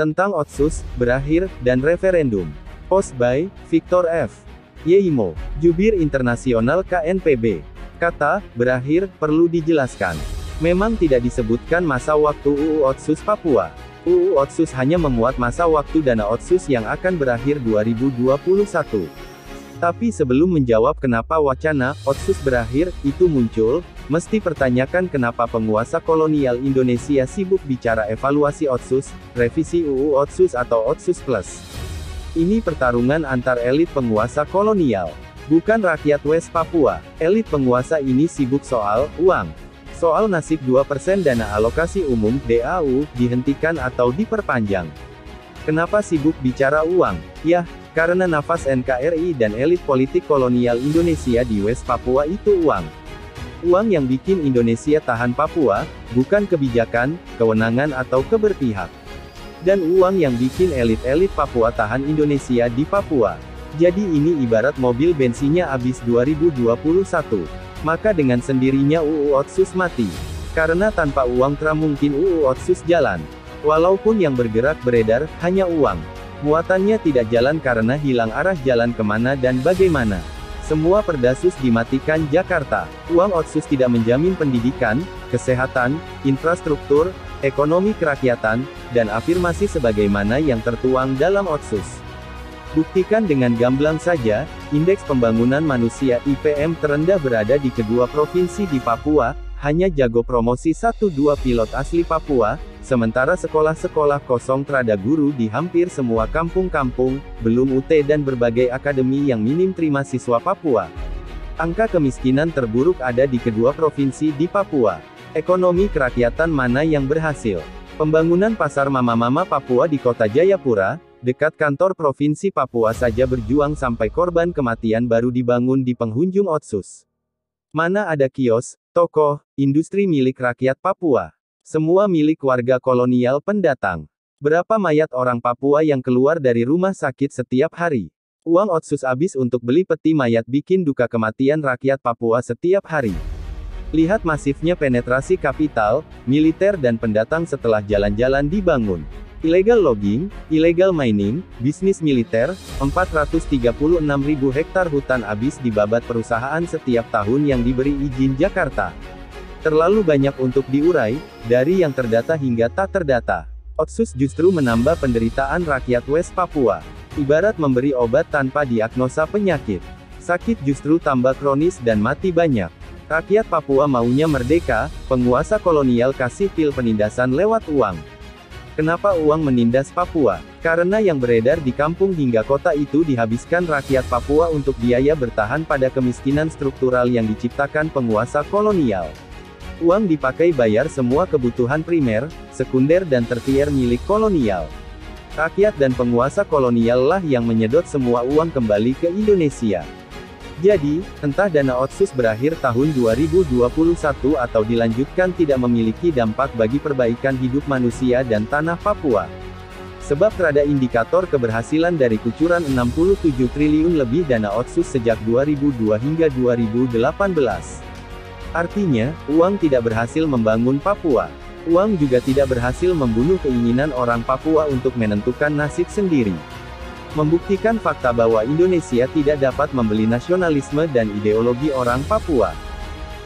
Tentang Otsus, berakhir, dan referendum. Post by Victor F. Yeimo, Jubir Internasional KNPB. Kata, berakhir, perlu dijelaskan. Memang tidak disebutkan masa waktu UU Otsus Papua. UU Otsus hanya memuat masa waktu dana Otsus yang akan berakhir 2021. Tapi sebelum menjawab kenapa wacana Otsus berakhir itu muncul, mesti pertanyakan kenapa penguasa kolonial Indonesia sibuk bicara evaluasi Otsus, revisi UU Otsus atau Otsus Plus. Ini pertarungan antar elit penguasa kolonial, bukan rakyat West Papua. Elit penguasa ini sibuk soal uang. Soal nasib 2% dana alokasi umum (DAU) dihentikan atau diperpanjang. Kenapa sibuk bicara uang? Yah, karena nafas NKRI dan elit politik kolonial Indonesia di West Papua itu uang. Uang yang bikin Indonesia tahan Papua, bukan kebijakan, kewenangan atau keberpihak. Dan uang yang bikin elit-elit Papua tahan Indonesia di Papua. Jadi ini ibarat mobil bensinnya habis 2021. Maka dengan sendirinya UU Otsus mati. Karena tanpa uang mungkin UU Otsus jalan. Walaupun yang bergerak beredar, hanya uang. Muatannya tidak jalan karena hilang arah jalan kemana dan bagaimana. Semua perdasus dimatikan Jakarta. Uang Otsus tidak menjamin pendidikan, kesehatan, infrastruktur, ekonomi kerakyatan, dan afirmasi sebagaimana yang tertuang dalam Otsus. Buktikan dengan gamblang saja, Indeks Pembangunan Manusia (IPM) terendah berada di kedua provinsi di Papua, hanya jago promosi 1-2 pilot asli Papua, sementara sekolah-sekolah kosong trada guru di hampir semua kampung-kampung, belum UT dan berbagai akademi yang minim terima siswa Papua. Angka kemiskinan terburuk ada di kedua provinsi di Papua. Ekonomi kerakyatan mana yang berhasil? Pembangunan pasar mama-mama Papua di kota Jayapura, dekat kantor Provinsi Papua saja berjuang sampai korban kematian baru dibangun di penghujung Otsus. Mana ada kios, toko, industri milik rakyat Papua? Semua milik warga kolonial pendatang. Berapa mayat orang Papua yang keluar dari rumah sakit setiap hari? Uang Otsus habis untuk beli peti mayat bikin duka kematian rakyat Papua setiap hari. Lihat masifnya penetrasi kapital, militer dan pendatang setelah jalan-jalan dibangun. Illegal logging, illegal mining, bisnis militer, 436.000 hektar hutan habis dibabat perusahaan setiap tahun yang diberi izin Jakarta. Terlalu banyak untuk diurai, dari yang terdata hingga tak terdata. Otsus justru menambah penderitaan rakyat West Papua. Ibarat memberi obat tanpa diagnosa penyakit. Sakit justru tambah kronis dan mati banyak. Rakyat Papua maunya merdeka, penguasa kolonial kasih pil penindasan lewat uang. Kenapa uang menindas Papua? Karena yang beredar di kampung hingga kota itu dihabiskan rakyat Papua untuk biaya bertahan pada kemiskinan struktural yang diciptakan penguasa kolonial. Uang dipakai bayar semua kebutuhan primer, sekunder dan tersier milik kolonial. Rakyat dan penguasa kolonial lah yang menyedot semua uang kembali ke Indonesia. Jadi, entah dana Otsus berakhir tahun 2021 atau dilanjutkan tidak memiliki dampak bagi perbaikan hidup manusia dan tanah Papua. Sebab rada indikator keberhasilan dari kucuran 67 triliun lebih dana Otsus sejak 2002 hingga 2018. Artinya, uang tidak berhasil membangun Papua. Uang juga tidak berhasil membunuh keinginan orang Papua untuk menentukan nasib sendiri. Membuktikan fakta bahwa Indonesia tidak dapat membeli nasionalisme dan ideologi orang Papua.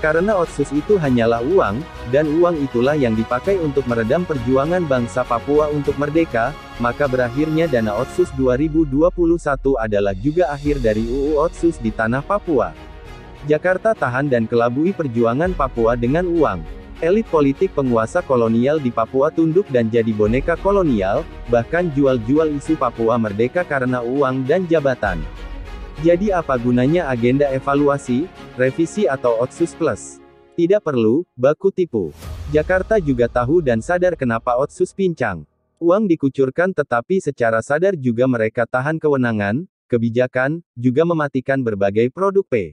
Karena Otsus itu hanyalah uang, dan uang itulah yang dipakai untuk meredam perjuangan bangsa Papua untuk merdeka, maka berakhirnya dana Otsus 2021 adalah juga akhir dari UU Otsus di tanah Papua. Jakarta tahan dan kelabui perjuangan Papua dengan uang. Elit politik penguasa kolonial di Papua tunduk dan jadi boneka kolonial, bahkan jual-jual isu Papua merdeka karena uang dan jabatan. Jadi apa gunanya agenda evaluasi, revisi atau Otsus Plus? Tidak perlu, baku tipu. Jakarta juga tahu dan sadar kenapa Otsus pincang. Uang dikucurkan tetapi secara sadar juga mereka tahan kewenangan, kebijakan, juga mematikan berbagai produk P.